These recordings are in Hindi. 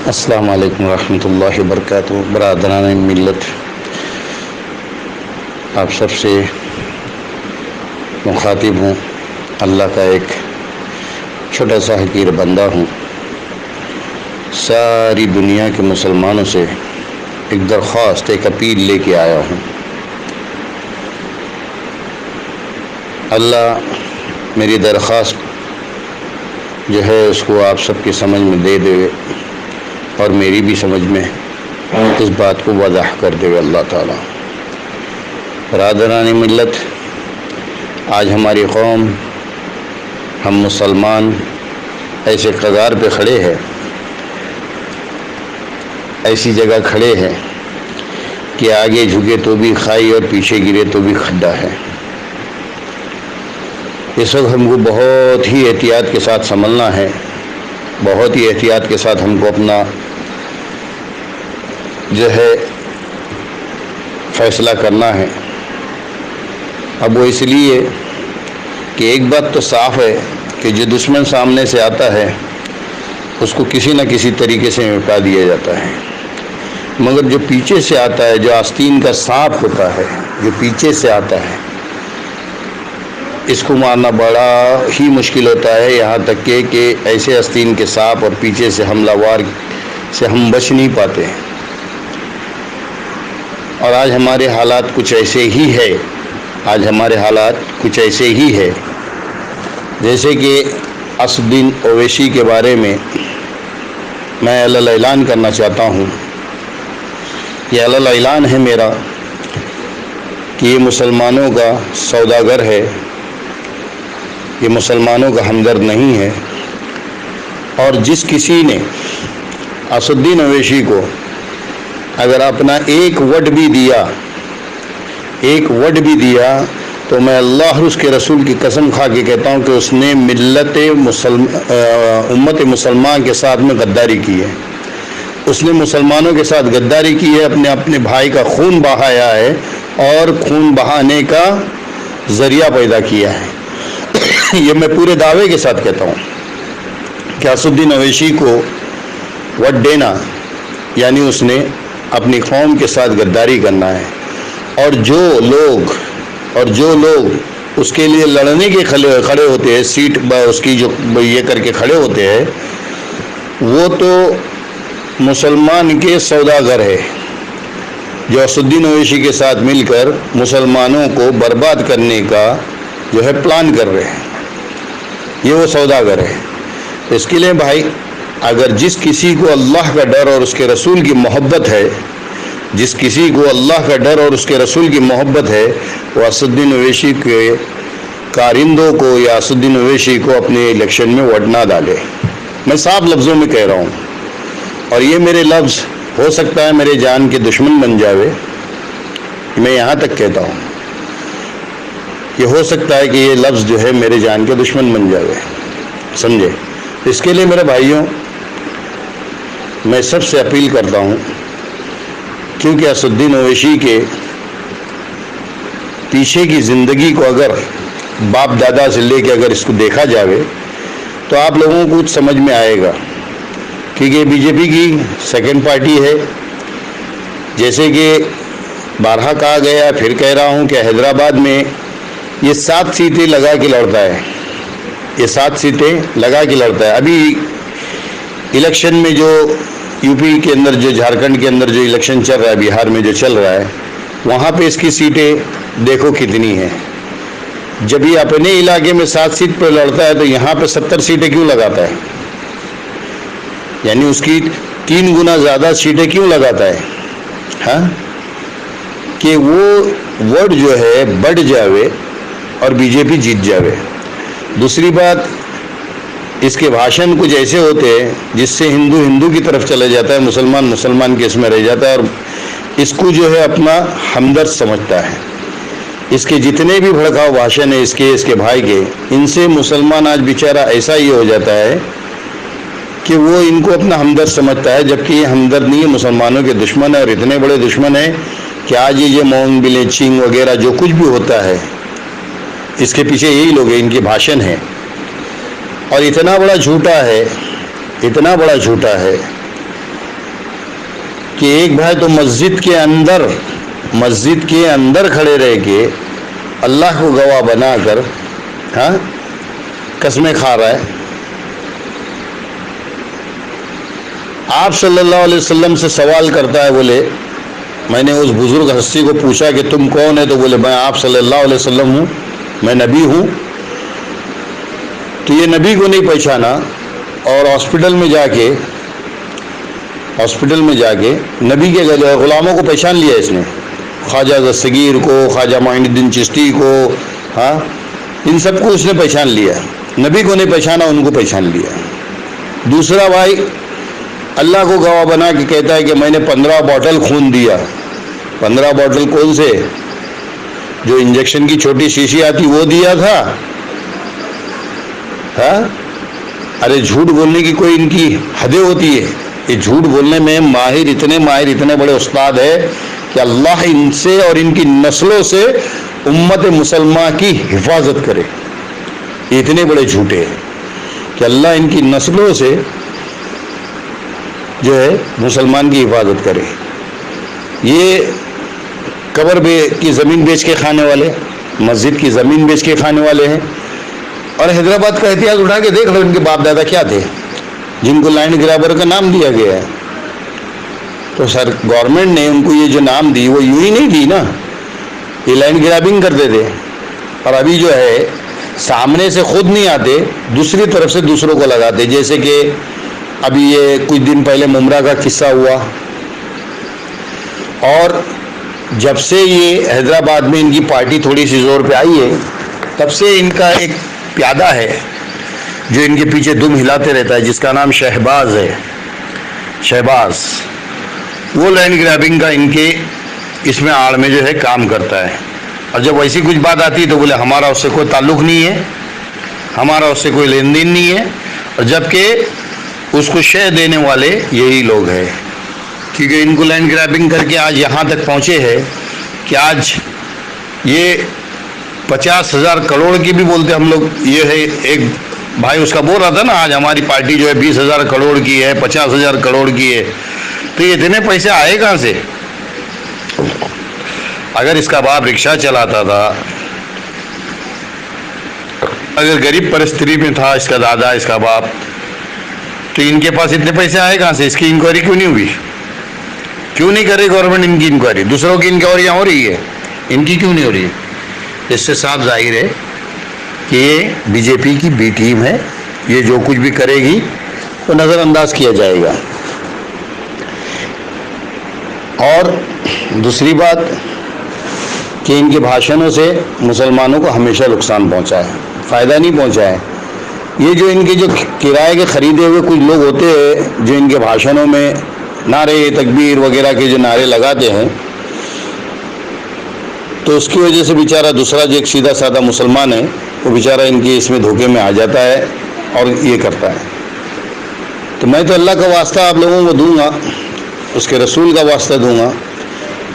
अस्सलामु अलैकुम रहमतुल्लाहि व बरकातुहू। बरादरान मिल्लत, आप सबसे मुखातिब हूँ। अल्लाह का एक छोटा सा हकीर बंदा हूँ। सारी दुनिया के मुसलमानों से एक दरख्वास्त, एक अपील लेके आया हूँ। अल्लाह मेरी दरख्वास्त जो है उसको आप सबकी समझ में दे दे और मेरी भी समझ में इस बात को वज़ाह कर दे अल्लाह ताला। बरादरान मिल्लत, आज हमारी कौम, हम मुसलमान ऐसे कगार पे खड़े हैं, ऐसी जगह खड़े हैं कि आगे झुके तो भी खाई और पीछे गिरे तो भी खड्डा है। इस वक्त हमको बहुत ही एहतियात के साथ संभलना है, बहुत ही एहतियात के साथ हमको अपना जो है फैसला करना है। अब वो इसलिए कि एक बात तो साफ़ है कि जो दुश्मन सामने से आता है उसको किसी न किसी तरीके से निपटा दिया जाता है, मगर जो पीछे से आता है, जो आस्तीन का सांप होता है, जो पीछे से आता है, इसको मारना बड़ा ही मुश्किल होता है। यहाँ तक कि ऐसे आस्तीन के सांप और पीछे से हमलावर से हम बच नहीं पाते हैं। और आज हमारे हालात कुछ ऐसे ही है, आज हमारे हालात कुछ ऐसे ही है जैसे कि असदुद्दीन ओवैसी के बारे में मैं अलल ऐलान करना चाहता हूँ। ये अलल ऐलान है मेरा कि ये मुसलमानों का सौदागर है, ये मुसलमानों का हमदर्द नहीं है। और जिस किसी ने असदुद्दीन ओवैसी को अगर अपना एक वर्ड भी दिया, एक वर्ड भी दिया, तो मैं अल्लाह और उसके रसूल की कसम खा के कहता हूँ कि उसने उम्मत मुसलमान के साथ में गद्दारी की है। उसने मुसलमानों के साथ गद्दारी की है, अपने अपने भाई का खून बहाया है और खून बहाने का ज़रिया पैदा किया है। ये मैं पूरे दावे के साथ कहता हूँ कि असदुद्दीन ओवैसी को वोट देना यानी उसने अपनी कौम के साथ गद्दारी करना है। और जो लोग उसके लिए लड़ने के खड़े होते हैं, सीट उसकी जो ये करके खड़े होते हैं, वो तो मुसलमान के सौदागर है, जो असदुद्दीन ओवैसी के साथ मिलकर मुसलमानों को बर्बाद करने का जो है प्लान कर रहे हैं। ये वो सौदागर है। इसके लिए भाई, अगर जिस किसी को अल्लाह का डर और उसके रसूल की मोहब्बत है, जिस किसी को अल्लाह का डर और उसके रसूल की मोहब्बत है, वो असदुद्दीन ओवैसी के कारिंदों को या असदुद्दीन ओवैसी को अपने इलेक्शन में वोट ना डाले। मैं साफ लफ्ज़ों में कह रहा हूँ, और ये मेरे लफ्ज़ हो सकता है मेरे जान के दुश्मन बन जावे, मैं यहाँ तक कहता हूँ, ये हो सकता है कि ये लफ्ज़ जो है मेरे जान के दुश्मन बन जावे, समझे। इसके लिए मेरे भाइयों, मैं सबसे अपील करता हूँ, क्योंकि असदुद्दीन ओवैसी के पीछे की ज़िंदगी को अगर बाप दादा से लेके अगर इसको देखा जावे तो आप लोगों को कुछ समझ में आएगा। क्योंकि बीजेपी की सेकंड पार्टी है, जैसे कि बारहा कहा गया, फिर कह रहा हूँ कि हैदराबाद में ये 7 सीटें लगा के लड़ता है, ये 7 सीटें लगा के लड़ता है। अभी इलेक्शन में जो यूपी के अंदर, जो झारखंड के अंदर जो इलेक्शन चल रहा है, बिहार में जो चल रहा है, वहाँ पे इसकी सीटें देखो कितनी हैं। जब ये अपने इलाके में 7 सीट पर लड़ता है तो यहाँ पे 70 सीटें क्यों लगाता है? यानी उसकी 3 गुना ज़्यादा सीटें क्यों लगाता है? हाँ, कि वो वोट जो है बढ़ जावे और बीजेपी जीत जावे। दूसरी बात, इसके भाषण कुछ ऐसे होते हैं जिससे हिंदू हिंदू की तरफ चला जाता है, मुसलमान मुसलमान के इसमें रह जाता है, और इसको जो है अपना हमदर्द समझता है। इसके जितने भी भड़काऊ भाषण है इसके भाई के, इनसे मुसलमान आज बेचारा ऐसा ही हो जाता है कि वो इनको अपना हमदर्द समझता है, जबकि ये हमदर्द नहीं है, मुसलमानों के दुश्मन है। और इतने बड़े दुश्मन है कि आज ये मॉन्ग बिलीचिंग वगैरह जो कुछ भी होता है, इसके पीछे यही लोग हैं, इनके भाषण हैं। और इतना बड़ा झूठा है, इतना बड़ा झूठा है कि एक भाई तो मस्जिद के अंदर खड़े रह के अल्लाह को गवाह बनाकर हाँ कसमें खा रहा है। आप सल्लल्लाहु अलैहि वसल्लम से सवाल करता है, बोले मैंने उस बुजुर्ग हस्ती को पूछा कि तुम कौन है, तो बोले मैं आप सल्लल्लाहु अलैहि वसल्लम हूँ, मैं नबी हूँ। तो ये नबी को नहीं पहचाना और हॉस्पिटल में जाके नबी के गुलामों को पहचान लिया इसने, ख्वाजा दस्तगीर को, ख्वाजा मोइनुद्दीन चिश्ती को, हाँ इन सबको उसने पहचान लिया। नबी को नहीं पहचाना, उनको पहचान लिया। दूसरा भाई अल्लाह को गवाह बना के कहता है कि मैंने 15 बॉटल खून दिया। 15 बॉटल कौन से? जो इंजेक्शन की छोटी शीशी आती वो दिया था। हाँ अरे झूठ बोलने की कोई इनकी हदें होती है। ये झूठ बोलने में माहिर, इतने बड़े उस्ताद है कि अल्लाह इनसे और इनकी नस्लों से उम्मत मुसलमान की हिफाजत करे। इतने बड़े झूठे हैं कि अल्लाह इनकी नस्लों से जो है मुसलमान की हिफाजत करे। ये कब्र की ज़मीन बेच के खाने वाले, मस्जिद की ज़मीन बेच के खाने वाले हैं। और हैदराबाद का इतिहास उठा के देख लो, इनके बाप दादा क्या थे जिनको लैंड ग्रैबर का नाम दिया गया है। तो सर गवर्नमेंट ने उनको ये जो नाम दी वो यूं ही नहीं दी ना, ये लैंड ग्रैबिंग करते थे। और अभी जो है सामने से खुद नहीं आते, दूसरी तरफ से दूसरों को लगाते। जैसे कि अभी ये कुछ दिन पहले मुमरा का किस्सा हुआ, और जब से ये हैदराबाद में इनकी पार्टी थोड़ी सी जोर पे आई है, तब से इनका एक प्यादा है जो इनके पीछे दुम हिलाते रहता है, जिसका नाम शहबाज है। शहबाज वो लैंड ग्रैबिंग का इनके इसमें आड़ में जो है काम करता है। और जब ऐसी कुछ बात आती है तो बोले हमारा उससे कोई ताल्लुक नहीं है, हमारा उससे कोई लेन देन नहीं है। और जबकि उसको शह देने वाले यही लोग हैं, क्योंकि इनको लैंड ग्रैबिंग करके आज यहाँ तक पहुँचे हैं कि आज ये 50,000 करोड़ की भी बोलते हम लोग। ये है एक भाई उसका बोल रहा था ना, आज हमारी पार्टी जो है 20,000 करोड़ की है, 50,000 करोड़ की है। तो ये इतने पैसे आए कहाँ से? अगर इसका बाप रिक्शा चलाता था, अगर गरीब परिस्थिति में था इसका दादा, इसका बाप, तो इनके पास इतने पैसे आए कहाँ से? इसकी इंक्वायरी क्यों नहीं हुई? क्यों नहीं करे गवर्नमेंट इनकी इंक्वायरी? दूसरों की इंक्वायरियाँ हो रही है, इनकी क्यों नहीं हो रही है? इससे साफ जाहिर है कि ये बीजेपी की बी टीम है। ये जो कुछ भी करेगी वो नज़रअंदाज किया जाएगा। और दूसरी बात कि इनके भाषणों से मुसलमानों को हमेशा नुकसान पहुंचा है, फ़ायदा नहीं पहुंचा है। ये जो इनके जो किराए के ख़रीदे हुए कुछ लोग होते हैं जो इनके भाषणों में नारे तकबीर वगैरह के जो नारे लगाते हैं, तो उसकी वजह से बेचारा दूसरा जो एक सीधा साधा मुसलमान है वो बेचारा इनके इसमें धोखे में आ जाता है और ये करता है। तो मैं तो अल्लाह का वास्ता आप लोगों को दूंगा, उसके रसूल का वास्ता दूंगा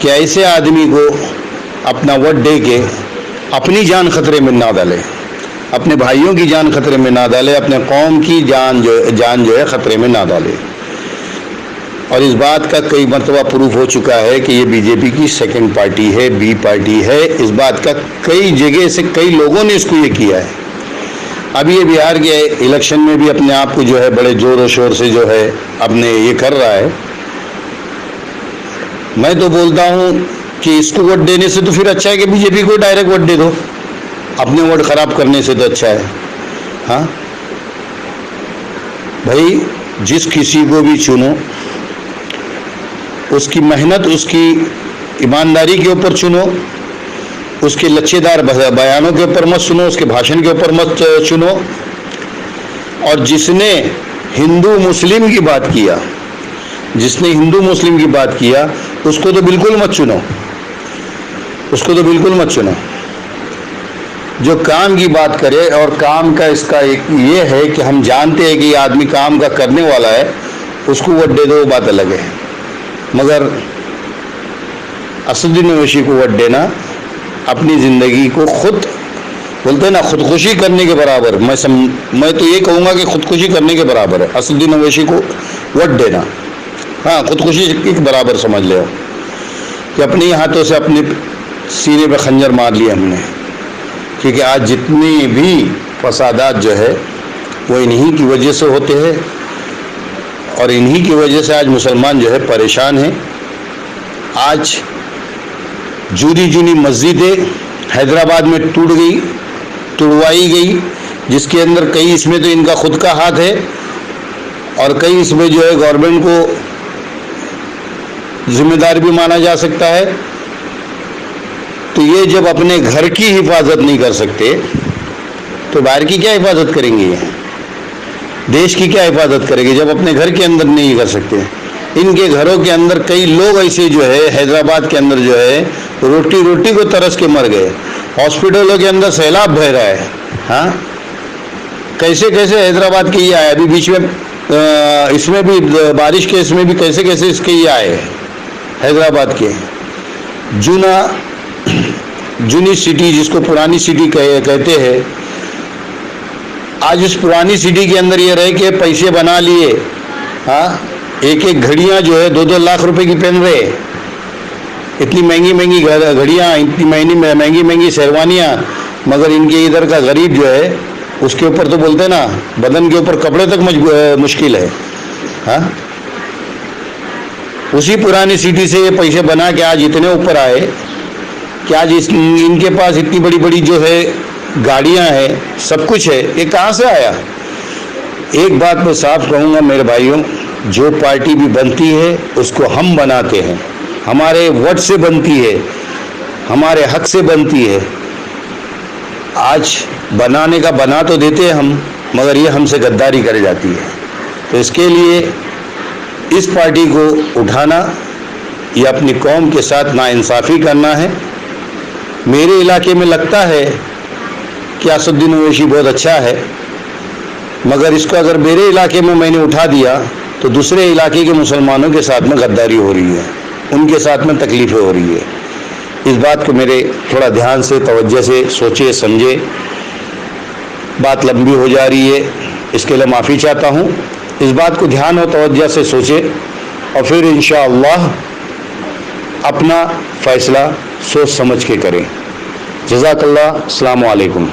कि ऐसे आदमी को अपना वोट दे के अपनी जान खतरे में ना डाले, अपने भाइयों की जान खतरे में ना डाले, अपने कौम की जान जो है खतरे में ना डाले। और इस बात का कई मरतबा प्रूफ हो चुका है कि ये बीजेपी की सेकंड पार्टी है, बी पार्टी है। इस बात का कई जगह से कई लोगों ने इसको ये किया है। अभी ये बिहार के इलेक्शन में भी अपने आप को जो है बड़े जोर और शोर से जो है अपने ये कर रहा है। मैं तो बोलता हूँ कि इसको वोट देने से तो फिर अच्छा है कि बीजेपी को डायरेक्ट वोट दे दो, अपने वोट खराब करने से तो अच्छा है। हाँ भाई, जिस किसी को भी चुनो उसकी मेहनत, उसकी ईमानदारी के ऊपर चुनो, उसके लच्छेदार बयानों के ऊपर मत सुनो, उसके भाषण के ऊपर मत चुनो। और जिसने हिंदू मुस्लिम की बात किया, जिसने हिंदू मुस्लिम की बात किया, उसको तो बिल्कुल मत चुनो, उसको तो बिल्कुल मत चुनो। जो काम की बात करे, और काम का इसका एक ये है कि हम जानते हैं कि ये आदमी काम का करने वाला है, उसको वोट दे दो, वो बात अलग है। मगर असदुद्दीन ओवैसी को वोट देना अपनी ज़िंदगी को खुद बोलते हैं ना, खुदकुशी करने के बराबर। मैं तो ये कहूँगा कि खुदकुशी करने के बराबर है असदुद्दीन ओवैसी को वोट देना। हाँ, खुदकुशी के बराबर समझ लो कि अपने ही हाथों से अपने सीने पे खंजर मार लिया हमने, क्योंकि आज जितनी भी फसादात जो है वो इन्हीं की वजह से होते हैं और इन्हीं की वजह से आज मुसलमान जो है परेशान हैं। आज जूनी जूनी मस्जिदें हैदराबाद में तुड़वाई गई, जिसके अंदर कई इसमें तो इनका खुद का हाथ है और कई इसमें जो है गवर्नमेंट को जिम्मेदार भी माना जा सकता है। तो ये जब अपने घर की हिफाजत नहीं कर सकते तो बाहर की क्या हिफाजत करेंगे, देश की क्या हिफाजत करेंगे जब अपने घर के अंदर नहीं कर सकते। इनके घरों के अंदर कई लोग ऐसे जो है हैदराबाद के अंदर जो है रोटी रोटी को तरस के मर गए, हॉस्पिटलों के अंदर सैलाब बह रहा है। हाँ, कैसे कैसे हैदराबाद के ये आए, अभी बीच में इसमें भी बारिश के इसमें भी कैसे कैसे इसके ये आए हैदराबाद के। जूनी सिटी जिसको पुरानी सिटी कहते हैं, आज उस पुरानी सिटी के अंदर ये रह के पैसे बना लिए। हाँ, एक एक घड़ियाँ जो है 2-2 लाख रुपए की पहन रहे, इतनी महंगी महंगी घड़ियाँ, इतनी महंगी महंगी शेरवानियाँ, मगर इनके इधर का गरीब जो है उसके ऊपर तो बोलते ना बदन के ऊपर कपड़े तक मुश्किल है। हाँ, उसी पुरानी सिटी से ये पैसे बना के आज इतने ऊपर आए कि आज इनके पास इतनी बड़ी बड़ी जो है गाड़ियां हैं, सब कुछ है। ये कहाँ से आया? एक बात मैं साफ कहूँगा मेरे भाइयों, जो पार्टी भी बनती है उसको हम बनाते हैं, हमारे वोट से बनती है, हमारे हक से बनती है। आज बनाने का बना तो देते हैं हम, मगर ये हमसे गद्दारी कर जाती है। तो इसके लिए इस पार्टी को उठाना या अपनी कौम के साथ नाइंसाफ़ी करना है। मेरे इलाके में लगता है कि असदुद्दीन ओवैसी बहुत अच्छा है, मगर इसको अगर मेरे इलाके में मैंने उठा दिया तो दूसरे इलाके के मुसलमानों के साथ में गद्दारी हो रही है, उनके साथ में तकलीफ़ें हो रही है। इस बात को मेरे थोड़ा ध्यान से तवज्जो से सोचे समझे। बात लंबी हो जा रही है, इसके लिए माफ़ी चाहता हूँ। इस बात को ध्यान और तवज्जो से सोचे और फिर इंशाअल्लाह अपना फ़ैसला सोच समझ के करें। जज़ाकल्लाह, अस्सलामु अलैकुम।